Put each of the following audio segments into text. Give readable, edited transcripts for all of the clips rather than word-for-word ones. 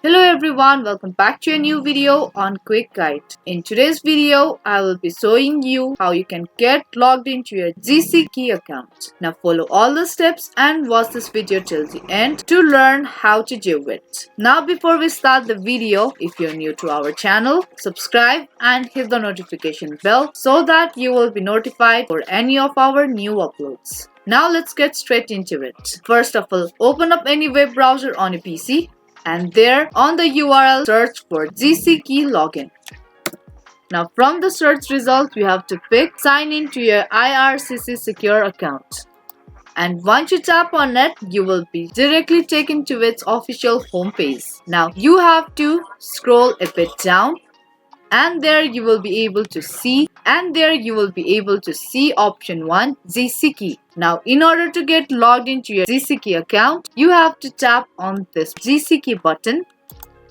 Hello everyone, welcome back to a new video on Quick Guide. In today's video, I will be showing you how you can get logged into your GCKey account. Now follow all the steps and watch this video till the end to learn how to do it. Now before we start the video, if you're new to our channel, subscribe and hit the notification bell so that you will be notified for any of our new uploads. Now let's get straight into it. First of all, open up any web browser on your PC. And there on the URL search for GCKey login. Now from the search result you have to pick sign in to your IRCC secure account. And once you tap on it, you will be directly taken to its official homepage. Now you have to scroll a bit down and there you will be able to see option 1 GCKey. Now in order to get logged into your GCKey account, you have to tap on this GCKey button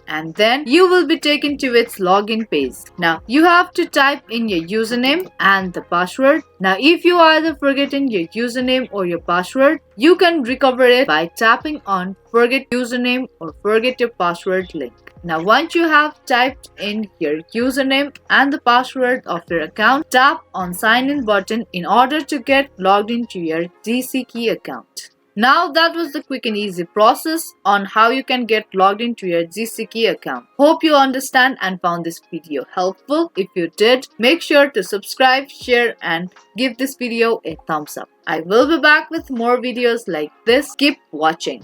and then you will be taken to its login page. Now you have to type in your username and the password. Now if you either forgetting your username or your password, you can recover it by tapping on forget username or forget your password link. Now once you have typed in your username and the password of your account, tap on sign in button in order to get logged into your GCKey account. Now that was the quick and easy process on how you can get logged into your GCKey account. Hope you understand and found this video helpful. If you did, make sure to subscribe, share and give this video a thumbs up. I will be back with more videos like this. Keep watching.